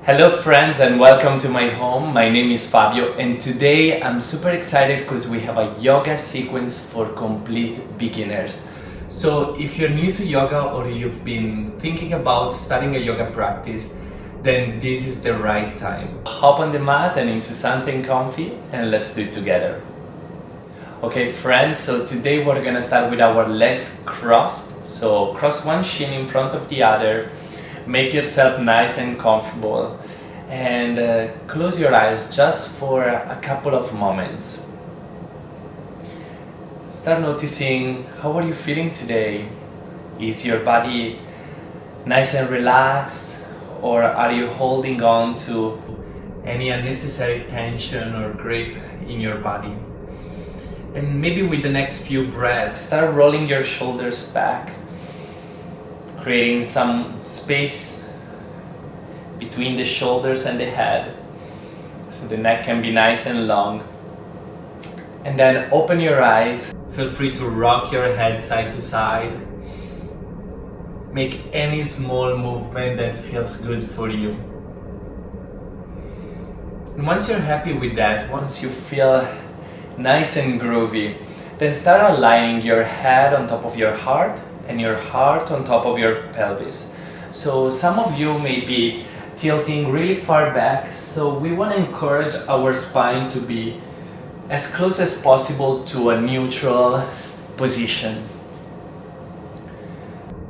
Hello friends and welcome to my home. My name is Fabio and today I'm super excited because we have a yoga sequence for complete beginners. So if you're new to yoga or you've been thinking about starting a yoga practice, then this is the right time. Hop on the mat and into something comfy and let's do it together. Okay friends, so today we're gonna start with our legs crossed. So cross one shin in front of the other. Make yourself nice and comfortable and close your eyes just for a couple of moments. Start noticing how are you feeling today. Is your body nice and relaxed, or are you holding on to any unnecessary tension or grip in your body? And maybe with the next few breaths, start rolling your shoulders back, creating some space between the shoulders and the head so the neck can be nice and long. And then open your eyes. Feel free to rock your head side to side. Make any small movement that feels good for you. And once you're happy with that, once you feel nice and groovy, then start aligning your head on top of your heart and your heart on top of your pelvis. So some of you may be tilting really far back, so we want to encourage our spine to be as close as possible to a neutral position.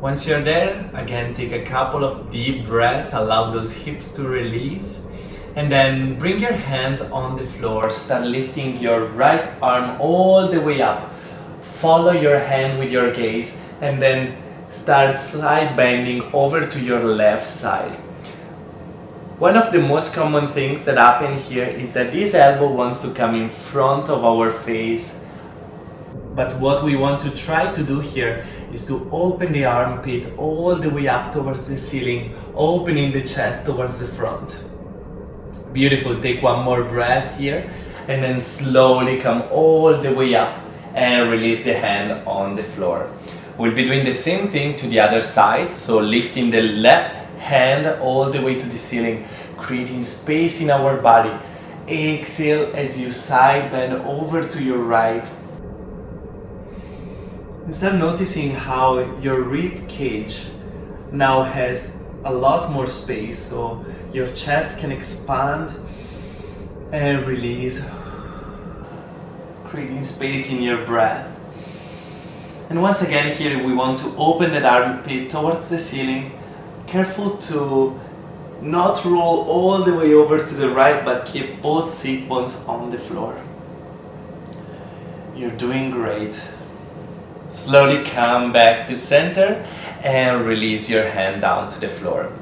Once you're there, again take a couple of deep breaths, allow those hips to release, and then bring your hands on the floor. Start lifting your right arm all the way up. Follow your hand with your gaze and then start slide bending over to your left side. One of the most common things that happen here is that this elbow wants to come in front of our face. But what we want to try to do here is to open the armpit all the way up towards the ceiling, opening the chest towards the front. Beautiful. Take one more breath here and then slowly come all the way up and release the hand on the floor. We'll be doing the same thing to the other side, so lifting the left hand all the way to the ceiling, creating space in our body. Exhale as you side bend over to your right. Start noticing how your rib cage now has a lot more space, so your chest can expand and release, creating space in your breath. And once again here we want to open that armpit towards the ceiling. Careful to not roll all the way over to the right, but keep both sit bones on the floor. You're doing great. Slowly come back to center and release your hand down to the floor.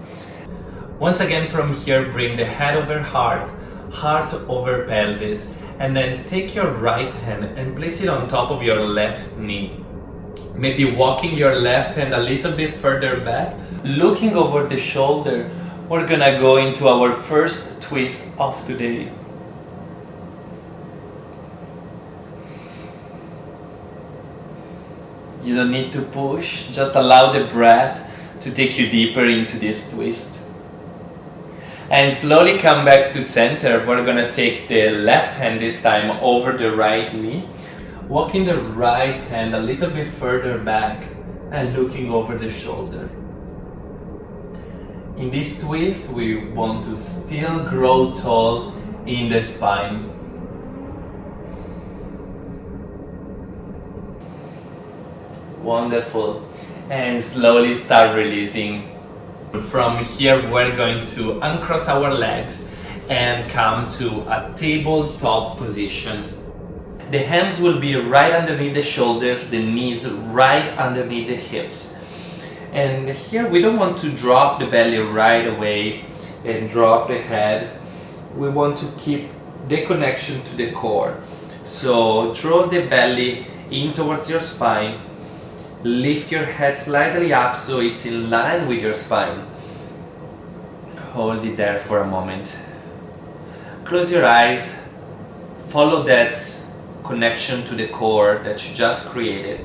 Once again from here, bring the head over heart, heart over pelvis, and then take your right hand and place it on top of your left knee. Maybe walking your left hand a little bit further back, looking over the shoulder. We're gonna go into our first twist of today. You don't need to push, just allow the breath to take you deeper into this twist. And slowly come back to center. We're gonna take the left hand this time over the right knee, walking the right hand a little bit further back and looking over the shoulder. In this twist, we want to still grow tall in the spine. Wonderful. And slowly start releasing. From here, we're going to uncross our legs and come to a tabletop position. The hands will be right underneath the shoulders, the knees right underneath the hips. And here we don't want to drop the belly right away and drop the head. We want to keep the connection to the core. So draw the belly in towards your spine. Lift your head slightly up so it's in line with your spine. Hold it there for a moment. Close your eyes. Follow that connection to the core that you just created.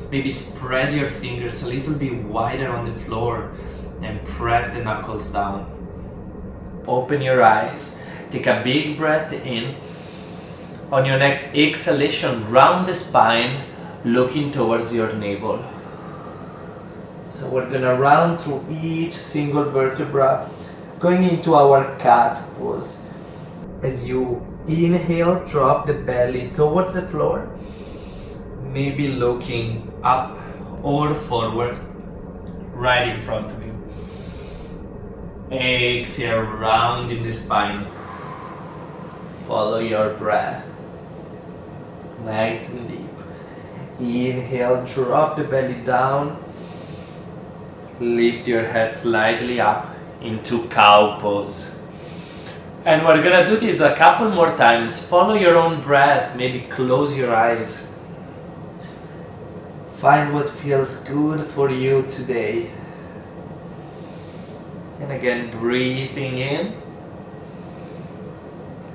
Maybe spread your fingers a little bit wider on the floor and press the knuckles down. Open your eyes. Take a big breath in. On your next exhalation, round the spine, looking towards your navel. So we're gonna round through each single vertebra, going into our cat pose. As you inhale, drop the belly towards the floor, maybe looking up or forward, right in front of you. Exhale, rounding the spine. Follow your breath. Nice and deep. Inhale, drop the belly down. Lift your head slightly up into cow pose. And we're gonna do this a couple more times. Follow your own breath. Maybe close your eyes. Find what feels good for you today. And again, breathing in.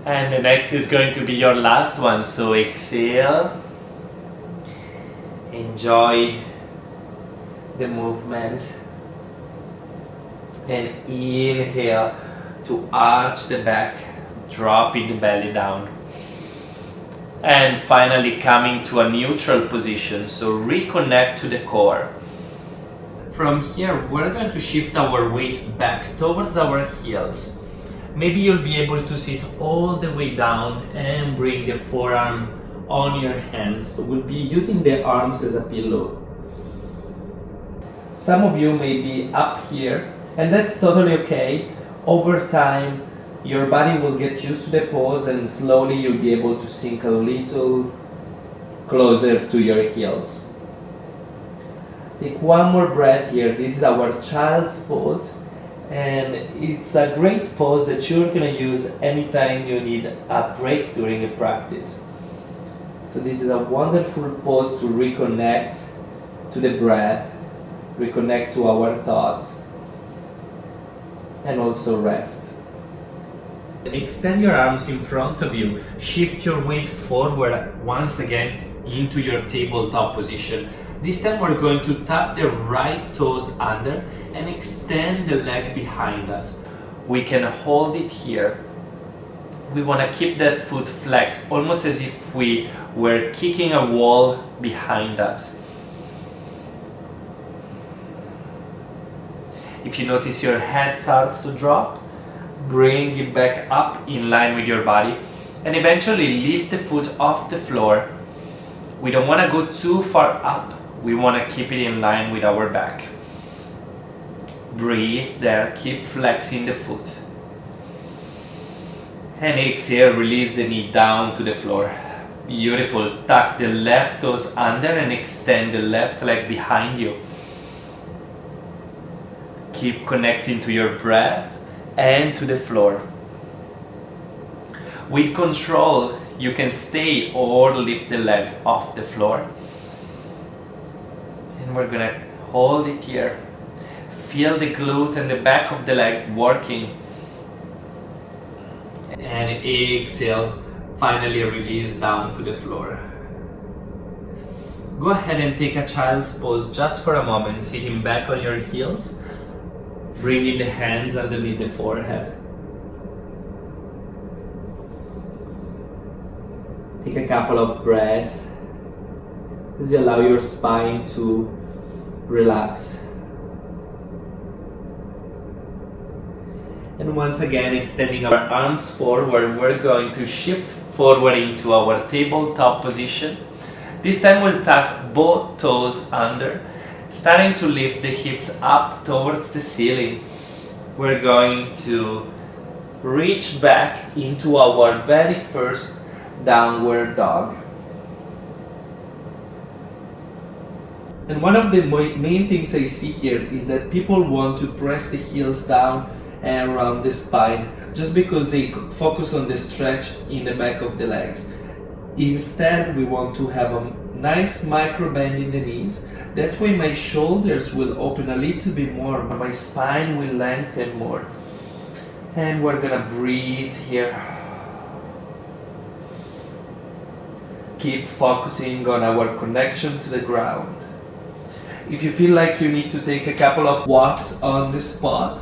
And the next is going to be your last one. So exhale. Enjoy the movement. And inhale to arch the back, dropping the belly down. And finally coming to a neutral position, so reconnect to the core. From here, we're going to shift our weight back towards our heels. Maybe you'll be able to sit all the way down and bring the forearm on your hands. So we'll be using the arms as a pillow. Some of you may be up here, and that's totally okay. Over time, your body will get used to the pose and slowly you'll be able to sink a little closer to your heels. Take one more breath here. This is our child's pose, and it's a great pose that you're going to use anytime you need a break during a practice. So this is a wonderful pose to reconnect to the breath, reconnect to our thoughts, and also rest. Extend your arms in front of you. Shift your weight forward once again into your tabletop position. This time we're going to tuck the right toes under and extend the leg behind us. We can hold it here. We want to keep that foot flexed, almost as if we were kicking a wall behind us. If you notice your head starts to drop, bring it back up in line with your body and eventually lift the foot off the floor. We don't want to go too far up. We want to keep it in line with our back. Breathe there, keep flexing the foot. And exhale, release the knee down to the floor. Beautiful. Tuck the left toes under and extend the left leg behind you. Keep connecting to your breath and to the floor. With control, you can stay or lift the leg off the floor. And we're gonna hold it here. Feel the glute and the back of the leg working. And exhale, finally release down to the floor. Go ahead and take a child's pose just for a moment, sitting back on your heels. Bringing the hands underneath the forehead. Take a couple of breaths as you allow your spine to relax. And once again, extending our arms forward, we're going to shift forward into our tabletop position. This time we'll tuck both toes under, starting to lift the hips up towards the ceiling. We're going to reach back into our very first downward dog. And one of the main things I see here is that people want to press the heels down and around the spine just because they focus on the stretch in the back of the legs. Instead, we want to have a nice micro bend in the knees. That way my shoulders will open a little bit more, my spine will lengthen more. And we're gonna breathe here. Keep focusing on our connection to the ground. If you feel like you need to take a couple of walks on the spot,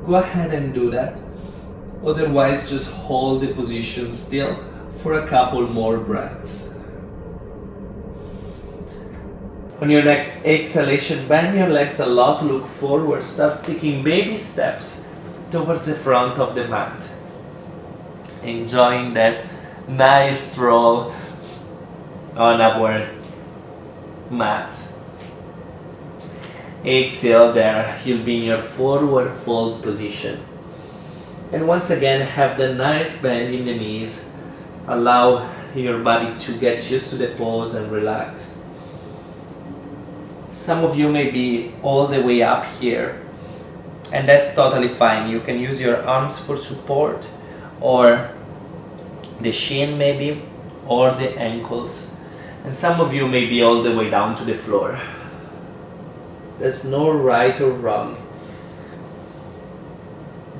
go ahead and do that. Otherwise, just hold the position still for a couple more breaths. On your next exhalation, bend your legs a lot, look forward, start taking baby steps towards the front of the mat. Enjoying that nice stroll on our mat. Exhale there, you'll be in your forward fold position. And once again, have the nice bend in the knees. Allow your body to get used to the pose and relax. Some of you may be all the way up here, and that's totally fine. You can use your arms for support, or the shin maybe, or the ankles. And some of you may be all the way down to the floor. There's no right or wrong.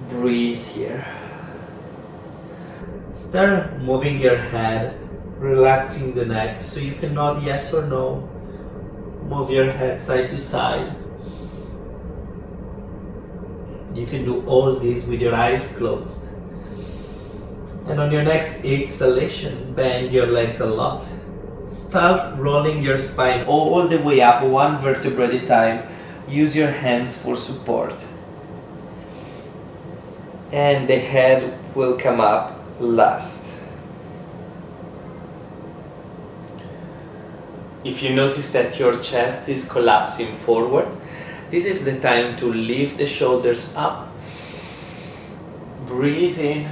Breathe here. Start moving your head, relaxing the neck so you can nod yes or no. Move your head side to side. You can do all this with your eyes closed. And on your next exhalation, bend your legs a lot. Start rolling your spine all the way up, one vertebra at a time. Use your hands for support. And the head will come up last. If you notice that your chest is collapsing forward, this is the time to lift the shoulders up. Breathe in,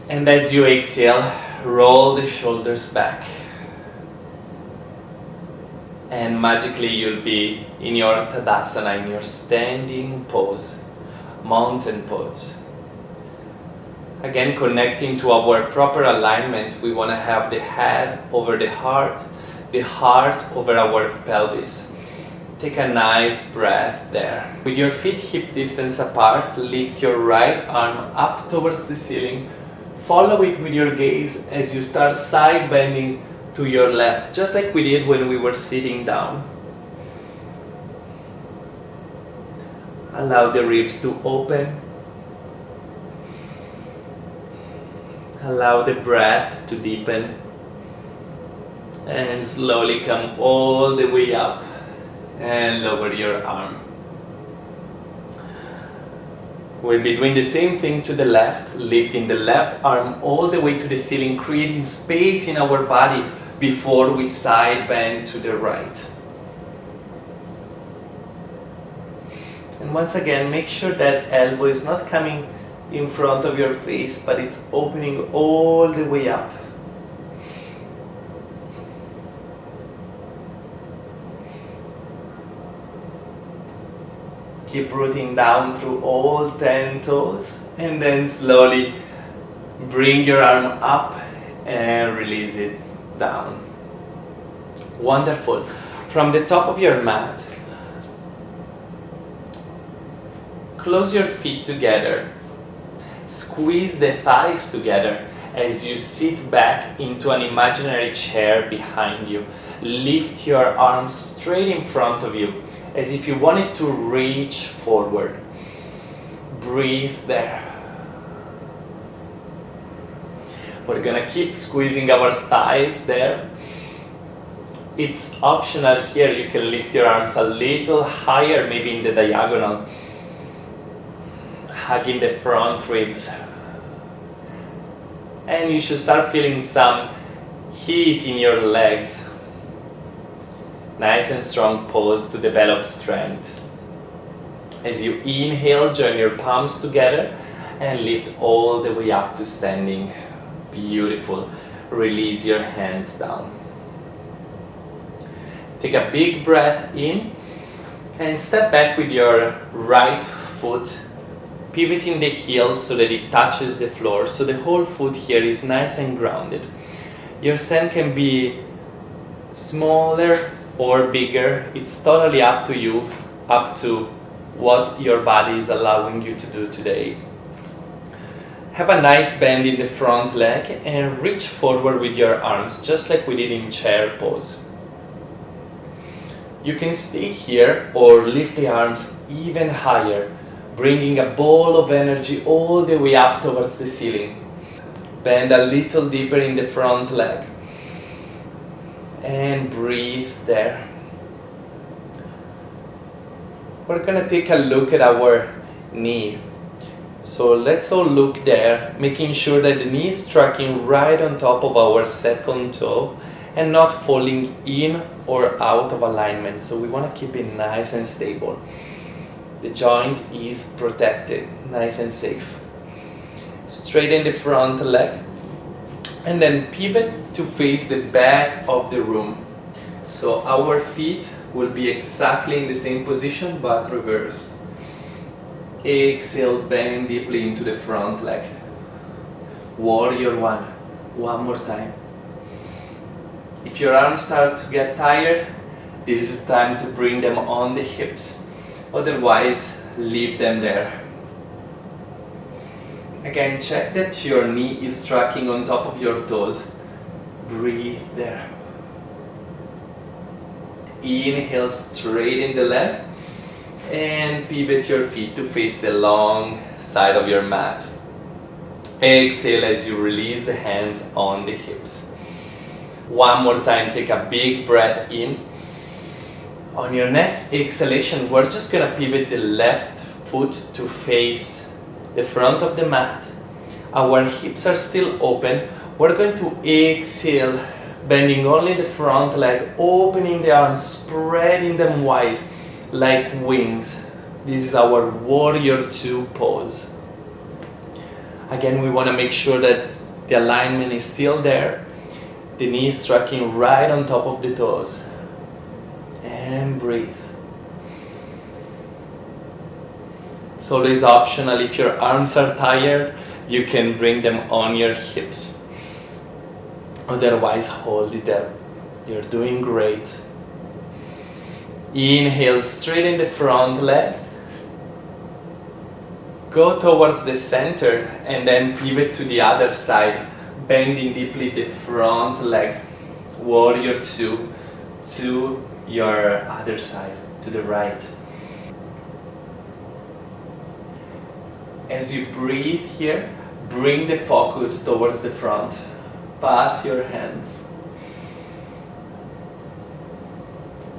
and as you exhale, roll the shoulders back. And magically you'll be in your Tadasana, in your standing pose, mountain pose. Again, connecting to our proper alignment, we want to have the head over the heart over our pelvis. Take a nice breath there. With your feet hip distance apart, lift your right arm up towards the ceiling. Follow it with your gaze as you start side bending to your left, just like we did when we were sitting down. Allow the ribs to open. Allow the breath to deepen. And slowly come all the way up and lower your arm. We'll be doing the same thing to the left, lifting the left arm all the way to the ceiling, creating space in our body before we side bend to the right. And once again, make sure that elbow is not coming in front of your face, but it's opening all the way up. Keep rooting down through all 10 toes, and then slowly bring your arm up and release it down. Wonderful. From the top of your mat, close your feet together. Squeeze the thighs together as you sit back into an imaginary chair behind you. Lift your arms straight in front of you, as if you wanted to reach forward. Breathe there. We're gonna keep squeezing our thighs there. It's optional here, you can lift your arms a little higher, maybe in the diagonal, hugging the front ribs. And you should start feeling some heat in your legs. Nice and strong pose to develop strength. As you inhale, join your palms together and lift all the way up to standing. Beautiful. Release your hands down. Take a big breath in and step back with your right foot, pivoting the heel so that it touches the floor, so the whole foot here is nice and grounded. Your stand can be smaller or bigger, it's totally up to you, up to what your body is allowing you to do today. Have a nice bend in the front leg and reach forward with your arms, just like we did in chair pose. You can stay here or lift the arms even higher, bringing a ball of energy all the way up towards the ceiling. Bend a little deeper in the front leg and breathe there. We're gonna take a look at our knee. So let's all look there, making sure that the knee is tracking right on top of our second toe and not falling in or out of alignment. So we want to keep it nice and stable. The joint is protected, nice and safe. Straighten the front leg and then pivot to face the back of the room. So our feet will be exactly in the same position but reversed. Exhale, bend deeply into the front leg. Warrior one. One more time. If your arms start to get tired, this is the time to bring them on the hips. Otherwise, leave them there. Again, check that your knee is tracking on top of your toes. Breathe there. Inhale, straighten the leg and pivot your feet to face the long side of your mat. Exhale as you release the hands on the hips. One more time, take a big breath in. On your next exhalation, we're just gonna pivot the left foot to face the front of the mat. Our hips are still open. We're going to exhale, bending only the front leg, opening the arms, spreading them wide like wings. This is our warrior two pose. Again, we want to make sure that the alignment is still there. The knee is tracking right on top of the toes. And breathe. It's always optional. If your arms are tired, you can bring them on your hips. Otherwise, hold it there. You're doing great. Inhale, straighten the front leg. Go towards the center and then pivot to the other side, bending deeply the front leg. Warrior two to your other side, to the right. As you breathe here, bring the focus towards the front. Pass your hands.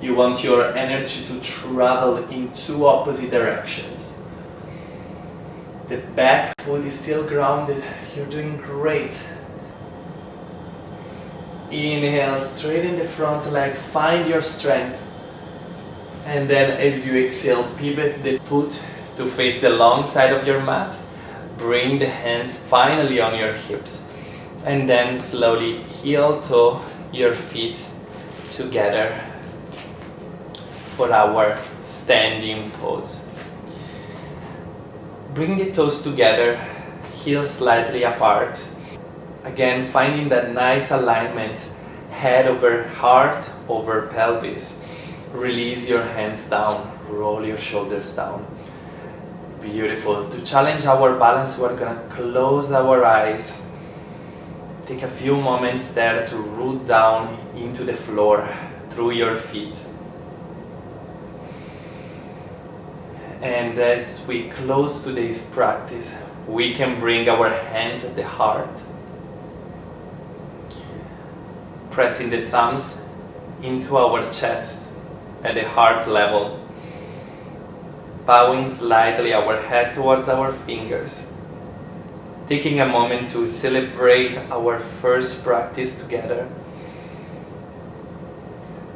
You want your energy to travel in two opposite directions. The back foot is still grounded. You're doing great. Inhale, straighten the front leg, find your strength. And then as you exhale, pivot the foot to face the long side of your mat. Bring the hands finally on your hips. And then slowly heel toe your feet together for our standing pose. Bring the toes together, heels slightly apart. Again, finding that nice alignment, head over heart over pelvis. Release your hands down, roll your shoulders down. Beautiful. To challenge our balance, we're gonna close our eyes. Take a few moments there to root down into the floor through your feet. And as we close today's practice, we can bring our hands at the heart, pressing the thumbs into our chest at the heart level, bowing slightly our head towards our fingers, taking a moment to celebrate our first practice together,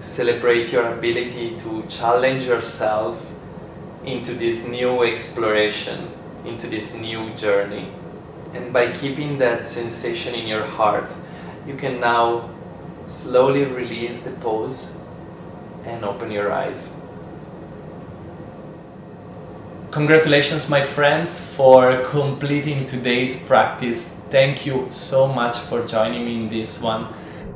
to celebrate your ability to challenge yourself into this new exploration, into this new journey. And by keeping that sensation in your heart, you can now slowly release the pose and open your eyes. Congratulations, my friends, for completing today's practice. Thank you so much for joining me in this one.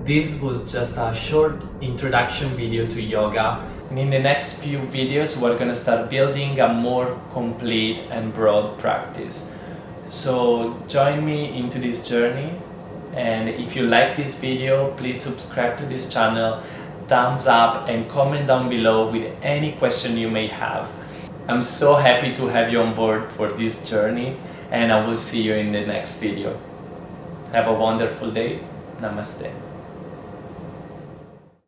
This was just a short introduction video to yoga. And in the next few videos, we're gonna start building a more complete and broad practice. So join me into this journey. And if you like this video, please subscribe to this channel, thumbs up, and comment down below with any question you may have. I'm so happy to have you on board for this journey, and I will see you in the next video. Have a wonderful day. Namaste.